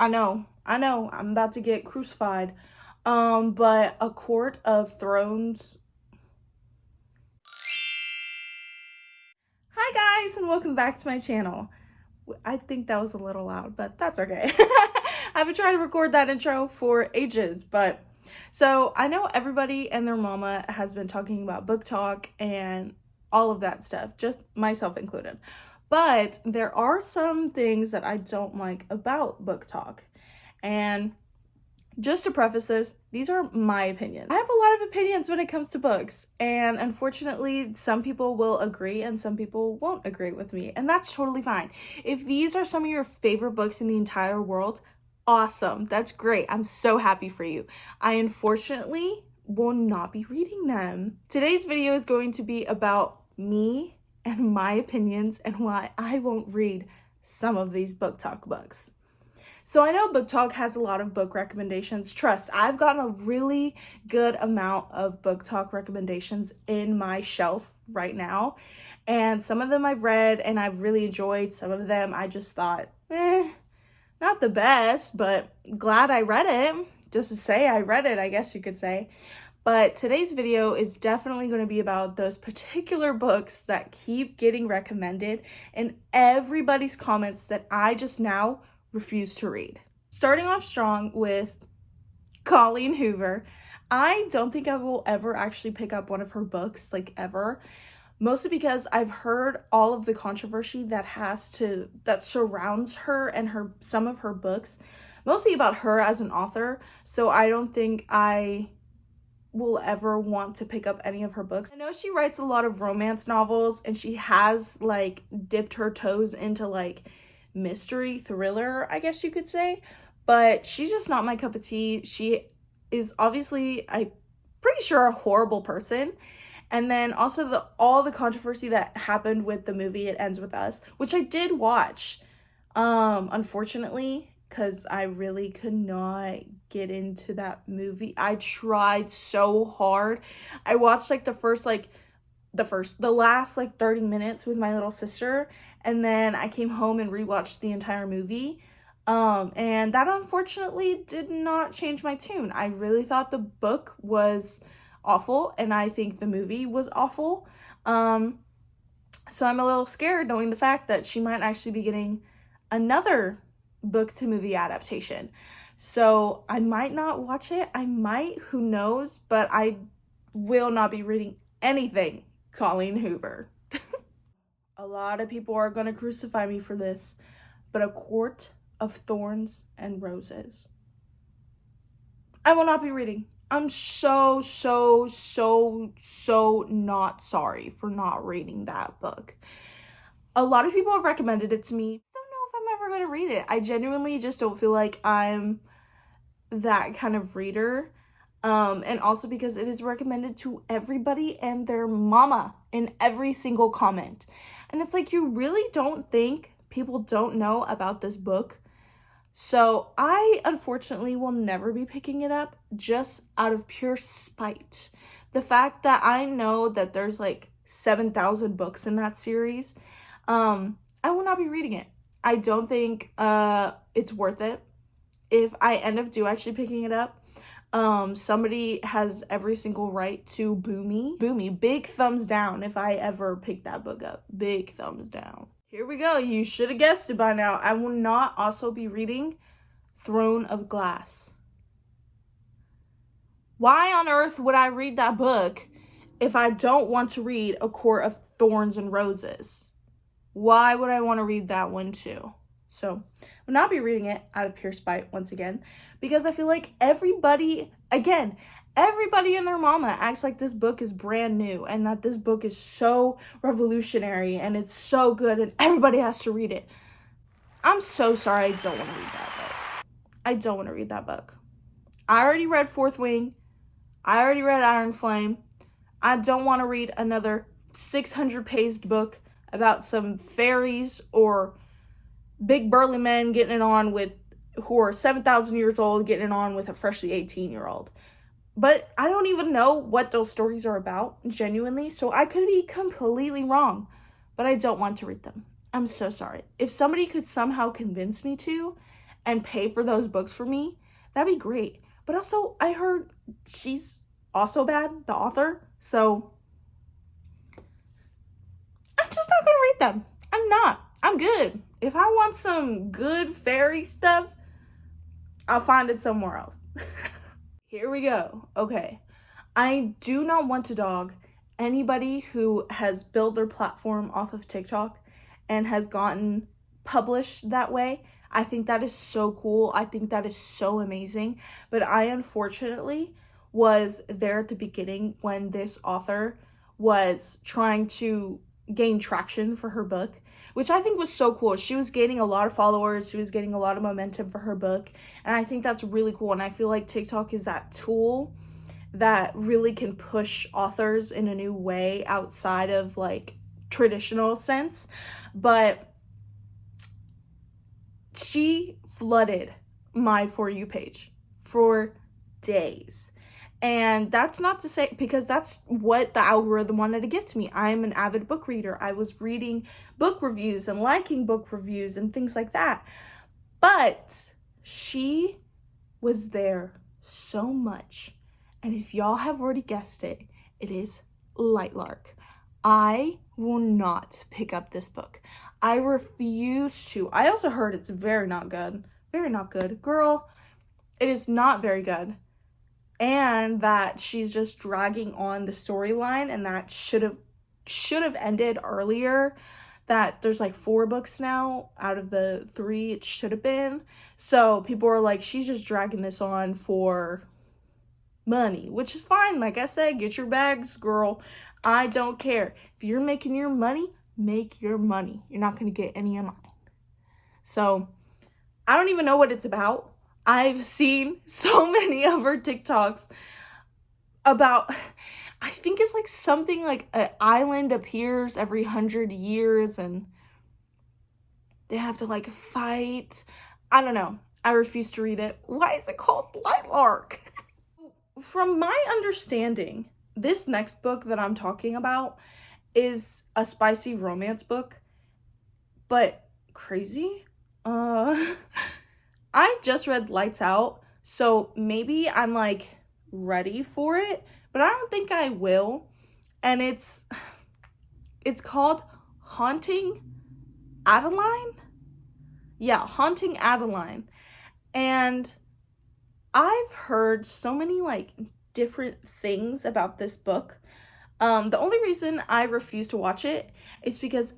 I know, I'm about to get crucified. But A Court of Thrones. Hi guys, and welcome back to my channel. I think that was a little loud, but that's okay. I've been trying to record that intro for ages, but so I know everybody and their mama has been talking about booktok and all of that stuff, just myself included. But there are some things that I don't like about booktok. And just to preface this, these are my opinions. I have a lot of opinions when it comes to books, and unfortunately, some people will agree and some people won't agree with me, and that's totally fine. If these are some of your favorite books in the entire world, awesome. That's great. I'm so happy for you. I unfortunately will not be reading them. Today's video is going to be about me and my opinions and why I won't read some of these booktok books. So I know booktok has a lot of book recommendations. Trust, I've gotten a really good amount of booktok recommendations in my shelf right now. And some of them I've read and I've really enjoyed. Some of them I just thought, not the best, but glad I read it. Just to say I read it, I guess you could say. But today's video is definitely going to be about those particular books that keep getting recommended in everybody's comments that I just now refuse to read. Starting off strong with Colleen Hoover. I don't think I will ever actually pick up one of her books, like ever. Mostly because I've heard all of the controversy that surrounds her and some of her books, mostly about her as an author. So I don't think I will ever want to pick up any of her books. I know she writes a lot of romance novels and she has like dipped her toes into like mystery thriller, I guess you could say, but she's just not my cup of tea. She is obviously, I'm pretty sure, a horrible person. And then also all the controversy that happened with the movie It Ends With Us, which I did watch, unfortunately, because I really could not get into that movie. I tried so hard. I watched like the last like 30 minutes with my little sister, and then I came home and rewatched the entire movie. And that unfortunately did not change my tune. I really thought the book was awful, and I think the movie was awful. So I'm a little scared knowing the fact that she might actually be getting another book to movie adaptation. So I might not watch it. I might, who knows, but I will not be reading anything Colleen Hoover. A lot of people are gonna crucify me for this, but A Court of Thorns and Roses, I will not be reading. I'm so not sorry for not reading that book. A lot of people have recommended it to me. I don't know if I'm ever gonna read it. I genuinely just don't feel like I'm that kind of reader. And also because it is recommended to everybody and their mama in every single comment. And it's like, you really don't think people don't know about this book? So I unfortunately will never be picking it up, just out of pure spite. The fact that I know that there's like 7,000 books in that series, I will not be reading it. I don't think it's worth it. If I end up actually picking it up, somebody has every single right to boo me. Big thumbs down if I ever pick that book up. Big thumbs down. Here we go. You should have guessed it by now. I will not also be reading Throne of Glass. Why on earth would I read that book if I don't want to read A Court of Thorns and Roses? Why would I want to read that one too? So I will not be reading it out of pure spite once again, because I feel like everybody and their mama acts like this book is brand new and that this book is so revolutionary and it's so good and everybody has to read it. I'm so sorry, I don't want to read that book. I don't want to read that book. I already read Fourth Wing. I already read Iron Flame. I don't want to read another 600-page book about some fairies or big burly men getting it on with, who are 7,000 years old, getting it on with a freshly 18-year-old. But I don't even know what those stories are about, genuinely, so I could be completely wrong. But I don't want to read them. I'm so sorry. If somebody could somehow convince me to, and pay for those books for me, that'd be great. But also, I heard she's also bad, the author, so I'm just not gonna read them. I'm not. I'm good. If I want some good fairy stuff, I'll find it somewhere else. Here we go. Okay. I do not want to dog anybody who has built their platform off of TikTok and has gotten published that way. I think that is so cool. I think that is so amazing. But I unfortunately was there at the beginning when this author was trying to gain traction for her book, which I think was so cool. She was gaining a lot of followers. She was getting a lot of momentum for her book. And I think that's really cool. And I feel like TikTok is that tool that really can push authors in a new way outside of like traditional sense. But she flooded my For You page for days. And that's not to say, because that's what the algorithm wanted to give to me. I am an avid book reader. I was reading book reviews and liking book reviews and things like that. But she was there so much. And if y'all have already guessed it, it is Lightlark. I will not pick up this book. I refuse to. I also heard it's very not good. Very not good. Girl, it is not very good. And that she's just dragging on the storyline, and that should have ended earlier. That there's like 4 books now out of the 3 it should have been. So people are like, she's just dragging this on for money, which is fine. Like I said, get your bags, girl. I don't care. If you're making your money, make your money. You're not going to get any of mine. So I don't even know what it's about. I've seen so many of her TikToks about, I think it's like something like an island appears every 100 years and they have to like fight. I don't know. I refuse to read it. Why is it called Lightlark? From my understanding, this next book that I'm talking about is a spicy romance book, but crazy. I just read Lights Out, so maybe I'm like ready for it, but I don't think I will. And it's called Haunting Adeline. Yeah, Haunting Adeline. And I've heard so many like different things about this book. The only reason I refuse to watch it is because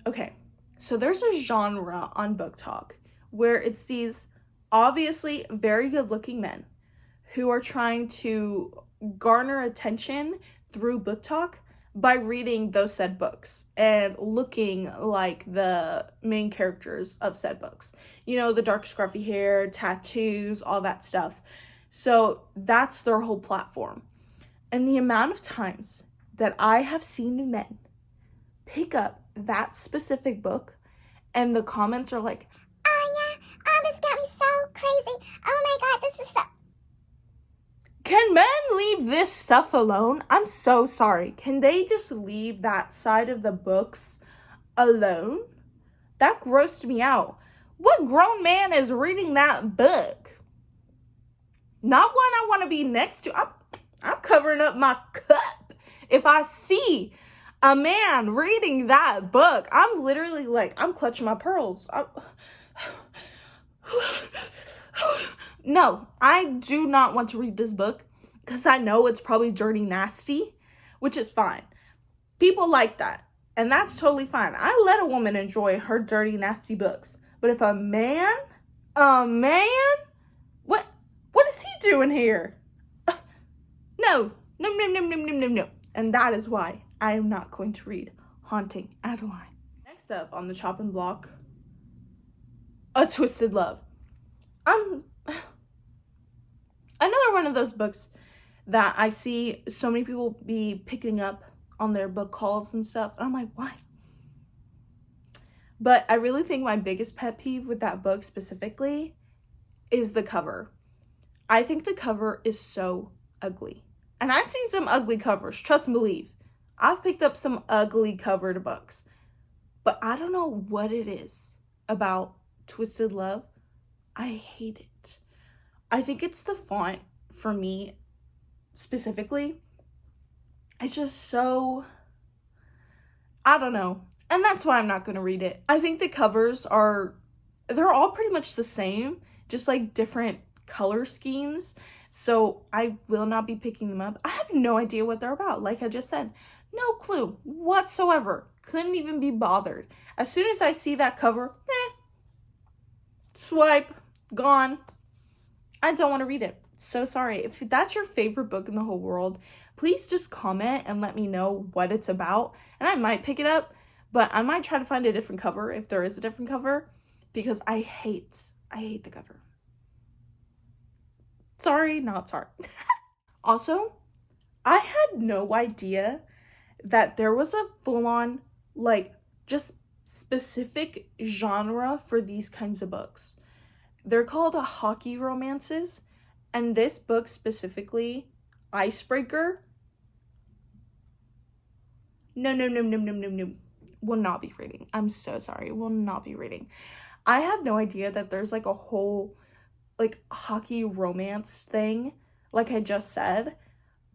okay, so there's a genre on booktok where it's these obviously very good looking men who are trying to garner attention through booktok by reading those said books and looking like the main characters of said books. You know, the dark scruffy hair, tattoos, all that stuff. So that's their whole platform. And the amount of times that I have seen men pick up that specific book and the comments are like, oh yeah, oh this got me so crazy. Oh my god, this is so... Can men leave this stuff alone? I'm so sorry. Can they just leave that side of the books alone? That grossed me out. What grown man is reading that book? Not one I want to be next to. I'm covering up my cup. If I see a man reading that book, I'm literally like, I'm clutching my pearls. No, I do not want to read this book because I know it's probably dirty nasty, which is fine. People like that, and that's totally fine. I let a woman enjoy her dirty nasty books. But if a man, what is he doing here? No. And that is why I am not going to read Haunting Adeline. Next up on the chopping block, A Twisted Love. Another one of those books that I see so many people be picking up on their book hauls and stuff. And I'm like, why? But I really think my biggest pet peeve with that book specifically is the cover. I think the cover is so ugly. And I've seen some ugly covers, trust and believe. I've picked up some ugly covered books. But I don't know what it is about Twisted Love. I hate it. I think it's the font for me specifically. It's just so, I don't know. And that's why I'm not going to read it. I think the covers they're all pretty much the same, just like different color schemes. So I will not be picking them up. I have no idea what they're about. Like I just said, no clue whatsoever. Couldn't even be bothered. As soon as I see that cover, swipe, gone. I don't want to read it. So sorry. If that's your favorite book in the whole world, please just comment and let me know what it's about. And I might pick it up, but I might try to find a different cover if there is a different cover, because I hate the cover. Sorry, not sorry. Also, I had no idea that there was a full-on, like, just specific genre for these kinds of books. They're called hockey romances, and this book specifically, Icebreaker, no, will not be reading. I'm so sorry, will not be reading. I had no idea that there's like a whole like hockey romance thing, like I just said,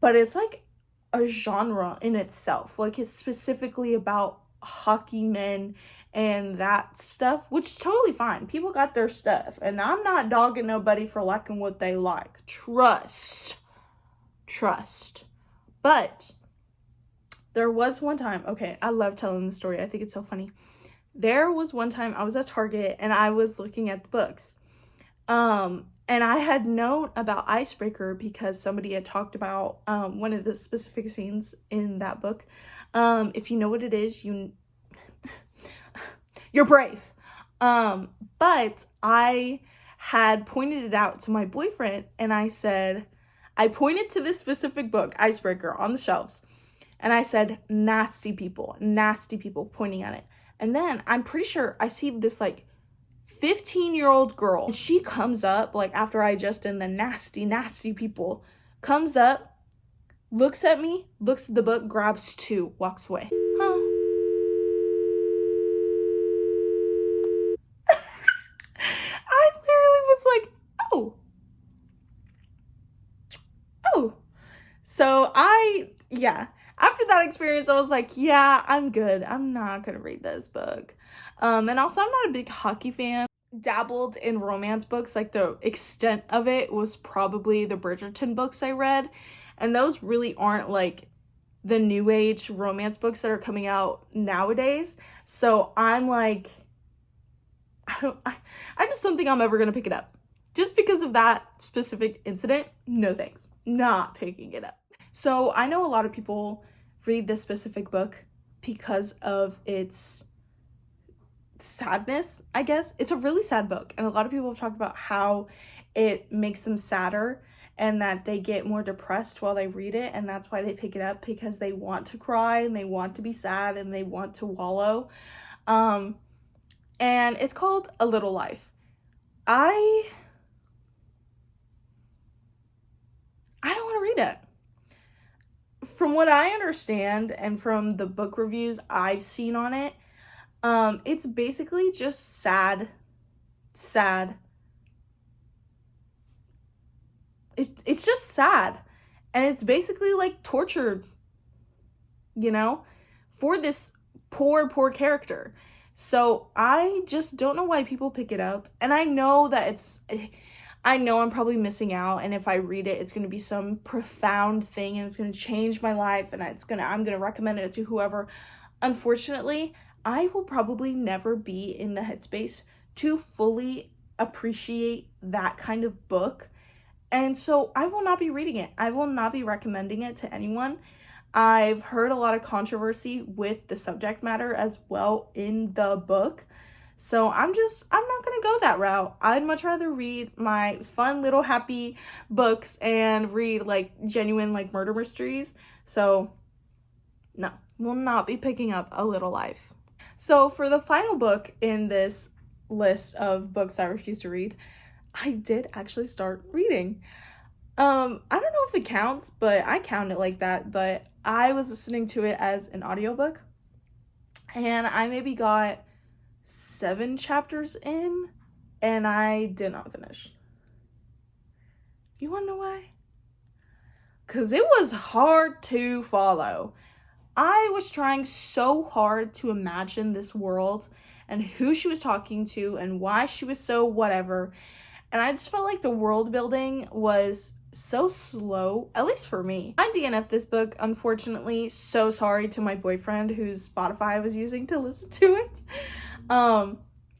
but it's like a genre in itself. Like it's specifically about hockey men and that stuff, which is totally fine. People got their stuff, and I'm not dogging nobody for liking what they like. Trust. But there was one time, okay, I love telling the story. I think it's so funny. There was one time I was at Target and I was looking at the books. And I had known about Icebreaker because somebody had talked about one of the specific scenes in that book. If you know what it is, you're brave. But I had pointed it out to my boyfriend, and I pointed to this specific book, Icebreaker, on the shelves. And I said, nasty people, pointing at it. And then I'm pretty sure I see this like 15-year-old girl. And she comes up, like after I just did the nasty people, comes up, looks at me, looks at the book, grabs two, walks away. Huh? I literally was like, oh. So after that experience, I was like, yeah, I'm good. I'm not gonna read this book. And also, I'm not a big hockey fan. Dabbled in romance books, like the extent of it was probably the Bridgerton books I read, and those really aren't like the new age romance books that are coming out nowadays. So I'm like, I just don't think I'm ever gonna pick it up. Just because of that specific incident, no thanks. Not picking it up. So I know a lot of people read this specific book because of its sadness, I guess. It's a really sad book, and a lot of people have talked about how it makes them sadder and that they get more depressed while they read it, and that's why they pick it up, because they want to cry and they want to be sad and they want to wallow. And it's called A Little Life. I don't want to read it. From what I understand and from the book reviews I've seen on it, it's basically just sad. It's just sad. And it's basically like torture, for this poor character. So I just don't know why people pick it up. And I know I'm probably missing out, and if I read it, it's going to be some profound thing and it's going to change my life, and I'm going to recommend it to whoever. Unfortunately, I will probably never be in the headspace to fully appreciate that kind of book. And so I will not be reading it. I will not be recommending it to anyone. I've heard a lot of controversy with the subject matter as well in the book. So I'm not going to go that route. I'd much rather read my fun little happy books and read like genuine like murder mysteries. So no, will not be picking up A Little Life. So for the final book in this list of books I refuse to read, I did actually start reading. I don't know if it counts, but I count it like that. But I was listening to it as an audiobook, and I maybe got 7 chapters in, and I did not finish. You want to know why? Because it was hard to follow. I was trying so hard to imagine this world and who she was talking to and why she was so whatever. And I just felt like the world building was so slow, at least for me. I DNF'd this book, unfortunately. So sorry to my boyfriend whose Spotify I was using to listen to it.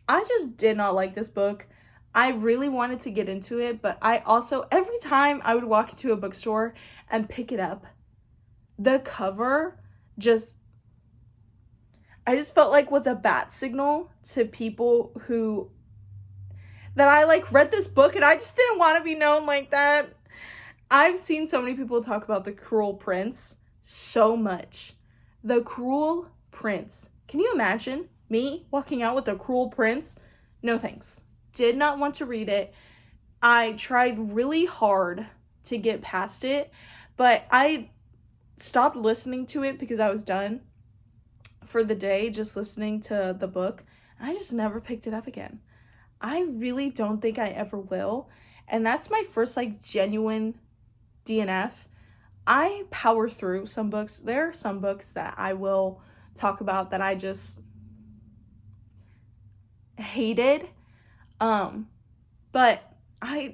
I just did not like this book. I really wanted to get into it, but I also, every time I would walk into a bookstore and pick it up, the cover I just felt like was a bat signal to people that I like read this book and I just didn't want to be known like that. I've seen so many people talk about The Cruel Prince so much. The Cruel Prince. Can you imagine me walking out with The Cruel Prince? No thanks. Did not want to read it. I tried really hard to get past it, but I stopped listening to it because I was done for the day just listening to the book. I just never picked it up again. I really don't think I ever will. And that's my first like genuine DNF. I power through some books. There are some books that I will talk about that I just hated. But I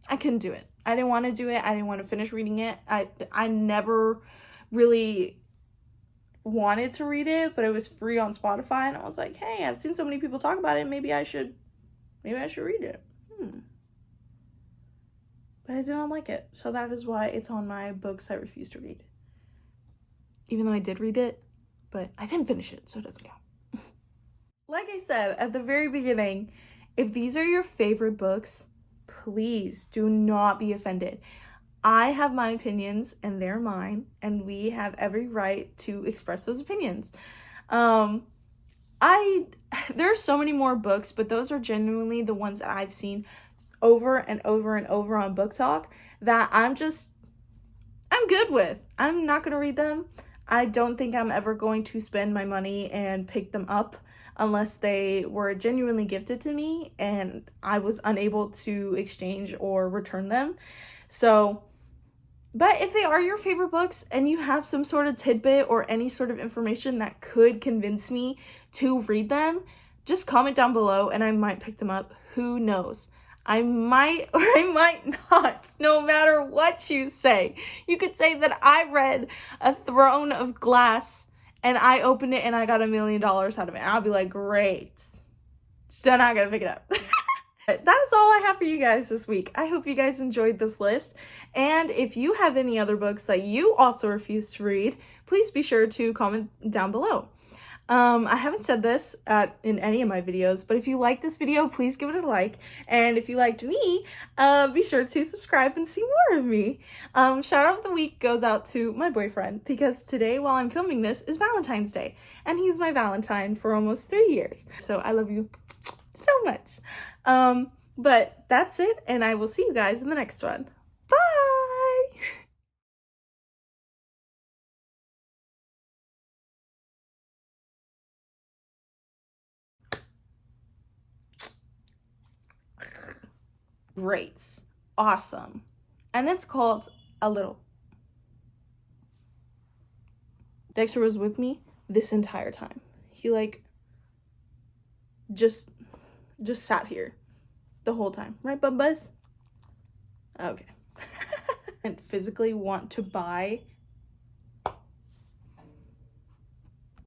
couldn't do it. I didn't want to do it. I didn't want to finish reading it. I never really wanted to read it, but it was free on Spotify, and I was like, hey, I've seen so many people talk about it. Maybe I should read it. But I did not like it. So that is why it's on my books I refuse to read. Even though I did read it, but I didn't finish it, so it doesn't count. Like I said at the very beginning, if these are your favorite books, please do not be offended. I have my opinions and they're mine, and we have every right to express those opinions. There are so many more books, but those are genuinely the ones that I've seen over and over and over on BookTok that I'm good with. I'm not gonna read them. I don't think I'm ever going to spend my money and pick them up unless they were genuinely gifted to me and I was unable to exchange or return them. So, but if they are your favorite books and you have some sort of tidbit or any sort of information that could convince me to read them, just comment down below and I might pick them up. Who knows? I might or I might not, no matter what you say. You could say that I read A Throne of Glass and I opened it and I got $1 million out of it. I'll be like, great. Still not gonna pick it up. That is all I have for you guys this week. I hope you guys enjoyed this list. And if you have any other books that you also refuse to read, please be sure to comment down below. I haven't said this in any of my videos, but if you like this video, please give it a like. And if you liked me, be sure to subscribe and see more of me. Shout out of the week goes out to my boyfriend because today, while I'm filming this, is Valentine's Day. And he's my Valentine for almost 3 years. So I love you so much. But that's it, and I will see you guys in the next one. Bye! Great. Awesome. And it's called A Little. Dexter was with me this entire time. He just sat here the whole time. Right, Buzz? Okay. And physically want to buy